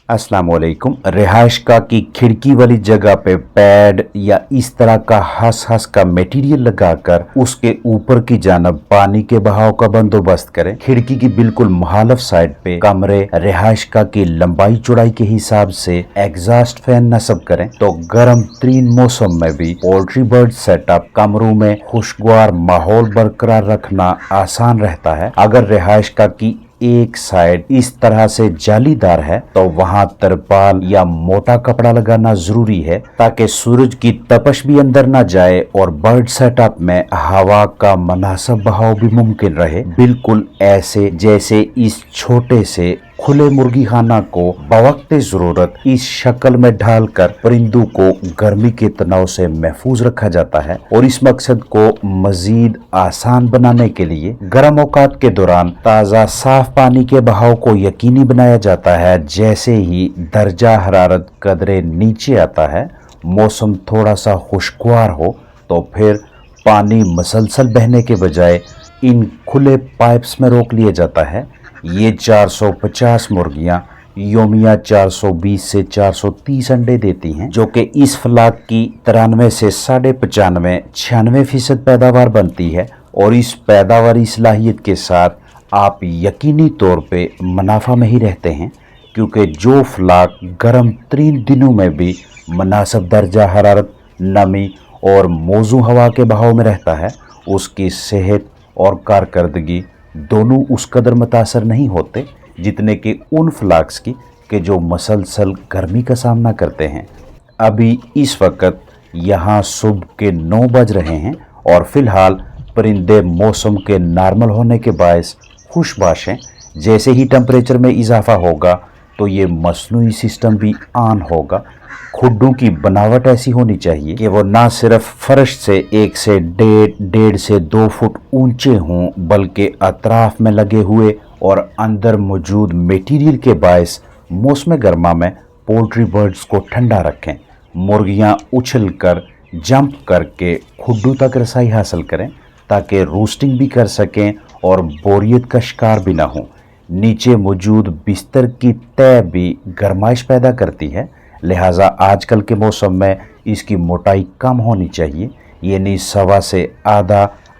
अस्सलाम वालेकुम। रिहाइशगाह की खिड़की वाली जगह पे पैड या इस तरह का हंस हंस का मटेरियल लगाकर उसके ऊपर की जानब पानी के बहाव का बंदोबस्त करें। खिड़की की बिल्कुल मुखालिफ साइड पे कमरे रिहाइशगाह की लंबाई चौड़ाई के हिसाब से एग्जॉस्ट फैन नस्ब करें तो गर्म तरीन मौसम में भी पोल्ट्री बर्ड सेटअप कमरों में खुशगवार माहौल बरकरार रखना आसान रहता है। अगर रिहाइशगाह की एक साइड इस तरह से जालीदार है तो वहां तरपाल या मोटा कपड़ा लगाना जरूरी है ताकि सूरज की तपश भी अंदर न जाए और बर्ड सेटअप में हवा का मुनासिब बहाव भी मुमकिन रहे। बिल्कुल ऐसे जैसे इस छोटे से खुले मुर्गी खाना को बवक्त जरूरत इस शक्ल में ढालकर परिंदों को गर्मी के तनाव से महफूज रखा जाता है और इस मकसद को मजीद आसान बनाने के लिए गर्म औकात के दौरान ताज़ा साफ पानी के बहाव को यकीनी बनाया जाता है। जैसे ही दर्जा हरारत कदरे नीचे आता है, मौसम थोड़ा सा खुशगवार हो तो फिर पानी मसलसल बहने के बजाय इन खुले पाइप्स में रोक लिया जाता है। ये 450 मुर्गियां योमिया 420 से 430 अंडे देती हैं, जो कि इस फ्लाक की 93 से 95 96% पैदावार बनती है और इस पैदावारी सलाहियत के साथ आप यकीनी तौर पे मुनाफा में ही रहते हैं, क्योंकि जो फ्लाक गर्म तरीन दिनों में भी मुनासिब दर्जा हरारत, नमी और मौजू हवा के बहाव में रहता है, उसकी सेहत और कारकर्दगी दोनों उस कदर मुतासर नहीं होते जितने कि उन फ्लाक्स की कि जो मसलसल गर्मी का सामना करते हैं। अभी इस वक्त यहाँ सुबह के 9 बज रहे हैं और फिलहाल परिंदे मौसम के नॉर्मल होने के बायस खुशबाश हैं। जैसे ही टेम्परेचर में इजाफा होगा तो ये मसनूई सिस्टम भी ऑन होगा। खुड्डों की बनावट ऐसी होनी चाहिए कि वो ना सिर्फ फर्श से 1 से 1.5 से 2 फुट ऊंचे हों, बल्कि अतराफ में लगे हुए और अंदर मौजूद मटेरियल के बायस मौसम गर्मा में पोल्ट्री बर्ड्स को ठंडा रखें। मुर्गियां उछल कर जंप करके खुड्डों तक रसाई हासिल करें ताकि रोस्टिंग भी कर सकें और बोरियत का शिकार भी ना हो। नीचे मौजूद बिस्तर की तह भी गर्माइश पैदा करती है, लिहाजा आजकल के मौसम में इसकी मोटाई कम होनी चाहिए, यानी 1.25 से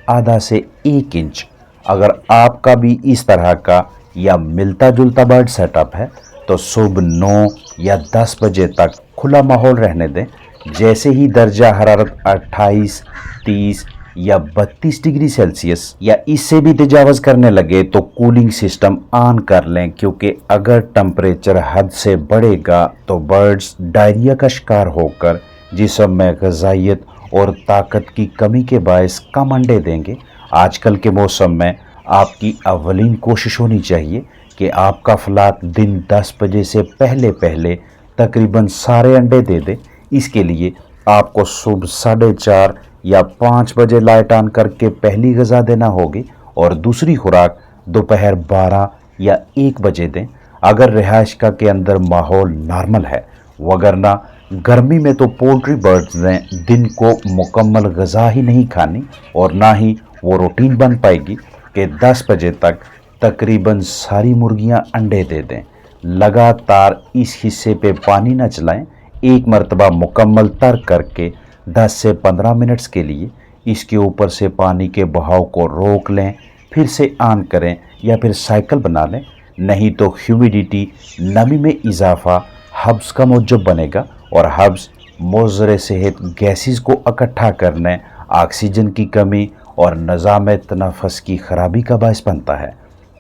आधा से 1 इंच। अगर आपका भी इस तरह का या मिलता जुलता बर्ड सेटअप है तो सुबह 9 या 10 बजे तक खुला माहौल रहने दें। जैसे ही दर्जा हरारत 28, 30 या 32 डिग्री सेल्सियस या इससे भी तजावज़ करने लगे तो कूलिंग सिस्टम ऑन कर लें, क्योंकि अगर टेम्परेचर हद से बढ़ेगा तो बर्ड्स डायरिया का शिकार होकर जिस्म में ग़िज़ाइयत और ताकत की कमी के बायस कम अंडे देंगे। आजकल के मौसम में आपकी अवलीन कोशिश होनी चाहिए कि आपका फ्लाक दिन 10 बजे से पहले तकरीबन सारे अंडे दे दे। इसके लिए आपको सुबह 4:30 या 5 बजे लाइट ऑन करके पहली ग़िज़ा देना होगी और दूसरी खुराक दोपहर 12 या 1 बजे दें अगर रिहाइशगाह के अंदर माहौल नॉर्मल है। वगरना गर्मी में तो पोल्ट्री बर्ड्स ने दिन को मुकम्मल ग़िज़ा ही नहीं खानी और ना ही वो रूटीन बन पाएगी कि 10 बजे तक तकरीबन सारी मुर्गियां अंडे दे दें। लगातार इस हिस्से पे पानी न चलाएं। एक मरतबा मुकम्मल तर्क करके 10 से 15 मिनट्स के लिए इसके ऊपर से पानी के बहाव को रोक लें, फिर से ऑन करें या फिर साइकिल बना लें, नहीं तो ह्यूमिडिटी नमी में इजाफा हब्स का मूजब बनेगा और हब्स मुज़र सेहत गैसेस को इकट्ठा करने, ऑक्सीजन की कमी और निज़ाम तनफ़ुस की ख़राबी का बायस बनता है।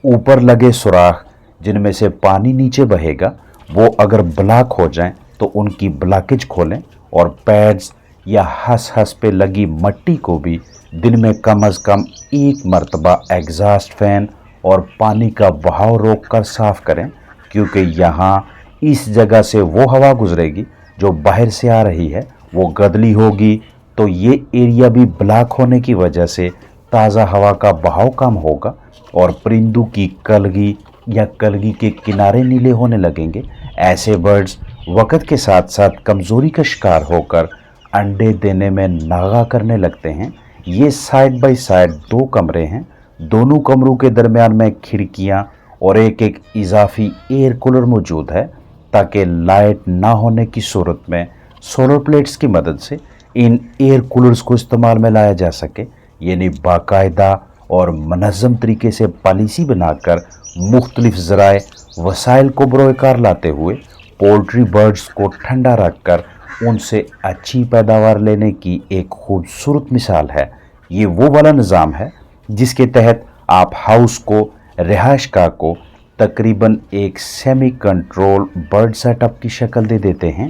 ऊपर लगे सुराख जिनमें से पानी नीचे बहेगा वो अगर ब्लॉक हो जाएं तो उनकी ब्लॉकेज खोलें और पैड्स या हंस पे लगी मट्टी को भी दिन में कम अज़ कम 1 मरतबा एग्जॉस्ट फैन और पानी का बहाव रोक कर साफ़ करें, क्योंकि यहाँ इस जगह से वो हवा गुजरेगी जो बाहर से आ रही है, वो गदली होगी तो ये एरिया भी ब्लॉक होने की वजह से ताज़ा हवा का बहाव कम होगा और परिंदों की कलगी या कलगी के किनारे नीले होने लगेंगे। ऐसे बर्ड्स वक्त के साथ साथ कमज़ोरी का शिकार होकर अंडे देने में नागा करने लगते हैं। ये साइड बाय साइड 2 कमरे हैं, दोनों कमरों के दरमियान में खिड़कियां और एक इजाफी एयर कूलर मौजूद है। ताकि लाइट ना होने की सूरत में सोलर प्लेट्स की मदद से इन एयर कूलर्स को इस्तेमाल में लाया जा सके। यानी बाकायदा और मनज़्ज़म तरीके से पॉलिसी बनाकर मुख्तलिफ ज़राए वसाइल को बरोकार लाते हुए पोल्ट्री बर्ड्स को ठंडा रखकर उनसे अच्छी पैदावार लेने की एक खूबसूरत मिसाल है। ये वो वाला निज़ाम है जिसके तहत आप हाउस को, रिहाइशगाह को तकरीबन एक सेमी कंट्रोल बर्ड सेटअप की शक्ल दे देते हैं।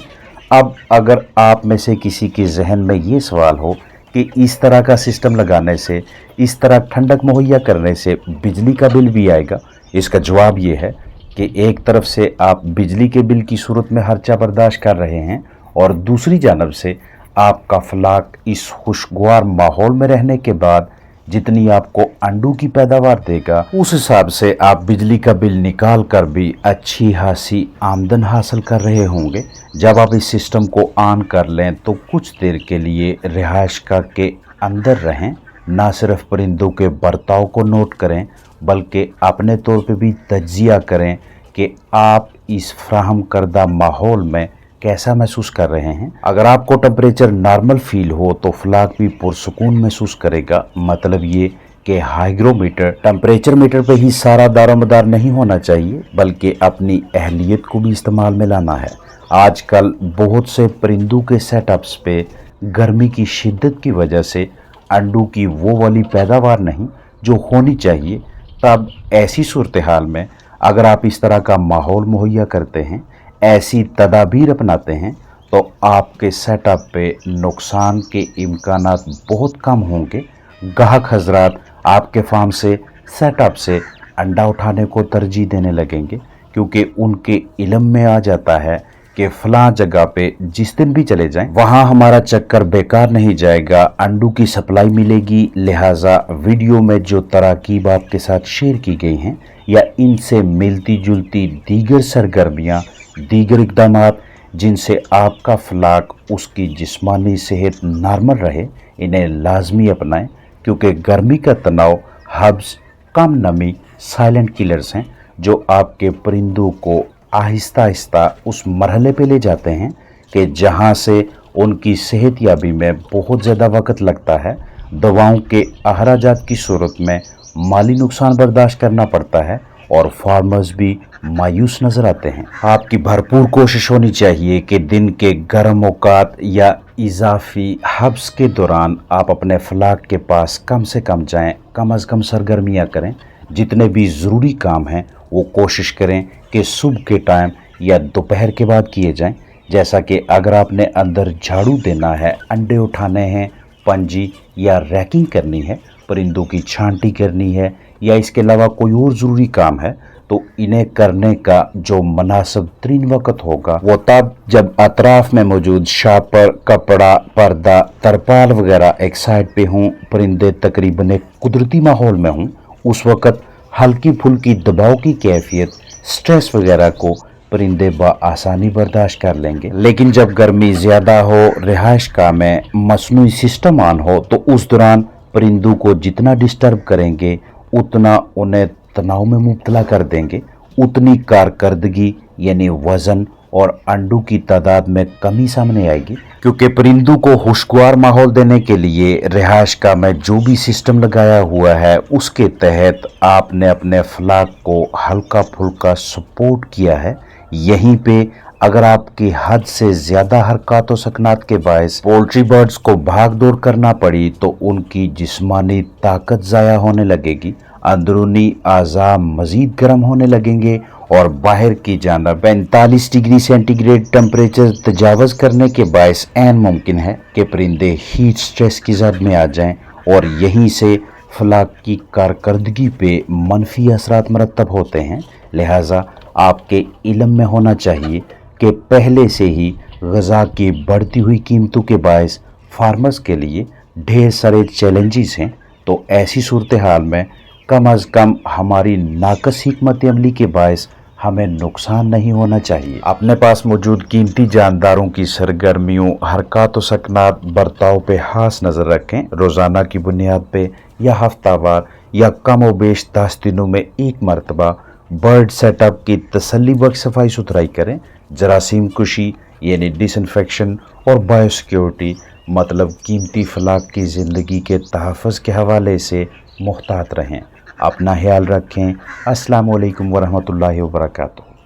अब अगर आप में से किसी के जहन में ये सवाल हो कि इस तरह का सिस्टम लगाने से, इस तरह ठंडक मुहैया करने से बिजली का बिल भी आएगा, इसका जवाब ये है कि एक तरफ से आप बिजली के बिल की सूरत में खर्चा बर्दाश्त कर रहे हैं और दूसरी जानब से आपका फलाक इस खुशगवार माहौल में रहने के बाद जितनी आपको अंडों की पैदावार देगा उस हिसाब से आप बिजली का बिल निकाल कर भी अच्छी खासी आमदन हासिल कर रहे होंगे। जब आप इस सिस्टम को ऑन कर लें तो कुछ देर के लिए रिहाइशगाह के अंदर रहें, ना सिर्फ परिंदों के बर्ताव को नोट करें बल्कि अपने तौर पे भी तज्जिया करें कि आप इस फ्राहम करदा माहौल में कैसा महसूस कर रहे हैं। अगर आपको टेम्परेचर नॉर्मल फील हो तो फ्लाक भी पुरसुकून महसूस करेगा। मतलब ये कि हाइग्रोमीटर टेम्परेचर मीटर पे ही सारा दारोमदार नहीं होना चाहिए बल्कि अपनी अहलियत को भी इस्तेमाल में लाना है। आजकल बहुत से परिंदों के सेटअप्स पे गर्मी की शिद्दत की वजह से अंडों की वो वाली पैदावार नहीं जो होनी चाहिए। तब ऐसी सूरत हाल में अगर आप इस तरह का माहौल मुहैया करते हैं, ऐसी तदाबीर अपनाते हैं तो आपके सेटअप पे नुकसान के इम्कानात बहुत कम होंगे। गाहक हजरात आपके फार्म से, सेटअप से अंडा उठाने को तरजीह देने लगेंगे क्योंकि उनके इल्म में आ जाता है कि फ़लाँ जगह पे जिस दिन भी चले जाएं वहाँ हमारा चक्कर बेकार नहीं जाएगा, अंडों की सप्लाई मिलेगी। लिहाजा वीडियो में जो तराकीब आपके साथ शेयर की गई हैं या इनसे मिलती जुलती दीगर सरगर्मियाँ, दीगर इक़दामात जिनसे आपका फलाक, उसकी जिस्मानी सेहत नॉर्मल रहे, इन्हें लाजमी अपनाएं क्योंकि गर्मी का तनाव, हब्स, कम नमी साइलेंट किलर्स हैं जो आपके परिंदों को आहिस्ता आहिस्ता उस मरहले पे ले जाते हैं कि जहां से उनकी सेहत याबी में बहुत ज़्यादा वक्त लगता है। दवाओं के अखराजात की सूरत में माली नुकसान बर्दाश्त करना पड़ता है और फार्मर्स भी मायूस नज़र आते हैं। आपकी भरपूर कोशिश होनी चाहिए कि दिन के गर्म औकात या इजाफी हब्स के दौरान आप अपने फलाक के पास कम से कम जाएं, कम अज़ कम सरगर्मियाँ करें। जितने भी ज़रूरी काम हैं वो कोशिश करें कि सुबह के टाइम या दोपहर के बाद किए जाएं। जैसा कि अगर आपने अंदर झाड़ू देना है, अंडे उठाने हैं, पंजी या रैकिंग करनी है, परिंदों की छांटी करनी है या इसके अलावा कोई और ज़रूरी काम है तो इन्हें करने का जो मुनासिब तरीन वक्त होगा वो तब जब अतराफ में मौजूद शापर, कपड़ा, पर्दा, तरपाल वगैरह एक साइड पे हों, परिंदे तकरीबन एक कुदरती माहौल में हों। उस वक्त हल्की फुल्की दबाव की कैफियत, स्ट्रेस वगैरह को परिंदे आसानी बर्दाश्त कर लेंगे। लेकिन जब गर्मी ज़्यादा हो, रिहाइशगाह में मसनूई सिस्टम ऑन हो तो उस दौरान परिंदों को जितना डिस्टर्ब करेंगे उतना उन्हें तनाव में मुब्तला कर देंगे, उतनी कारकर्दगी यानी वज़न और अंडों की तादाद में कमी सामने आएगी। क्योंकि परिंदों को खुशगवार माहौल देने के लिए रिहाइशगाह में जो भी सिस्टम लगाया हुआ है उसके तहत आपने अपने फलाक को हल्का फुल्का सपोर्ट किया है। यहीं पे अगर आपकी हद से ज़्यादा हरकत व सकनात के बायस पोल्ट्री बर्ड्स को भाग दौड़ करना पड़ी तो उनकी जिस्मानी ताकत ज़ाया होने लगेगी, अंदरूनी आज़ा मज़ीद गर्म होने लगेंगे और बाहर की जानब 45 डिग्री सेंटीग्रेड टेम्परेचर तजावज़ करने के बायस ऐन मुमकिन है कि परिंदे हीट स्ट्रेस की जद में आ जाएं और यहीं से फलाक की कारकर्दगी पे मनफी असरात मरतब होते हैं। लिहाजा आपके इल्म में होना चाहिए कि पहले से ही ग़ज़ा की बढ़ती हुई कीमतों के बायस फार्मर्स के लिए ढेर सारे चैलेंजेस हैं। तो ऐसी सूरत हाल में कम अज़ कम हमारी नाकस हिकमत अमली के बायस हमें नुकसान नहीं होना चाहिए। अपने पास मौजूद कीमती जानदारों की सरगर्मियों, हरकत व सकनात, बर्ताव पे खास नज़र रखें। रोज़ाना की बुनियाद पे या हफ्तावार या कम व बेश 10 दिनों में एक मरतबा बर्ड सेटअप की तसल्ली बख्श सफाई सुथराई करें। जरासीम कुशी यानी डिसइंफेक्शन और बायोसिक्योरिटी मतलब कीमती फलाक की ज़िंदगी के तहफ़्फ़ुज़ के हवाले से मुहतात रहें। अपना ख्याल रखें। अस्सलामु अलैकुम वरहमतुल्लाहि वबरकातुहू।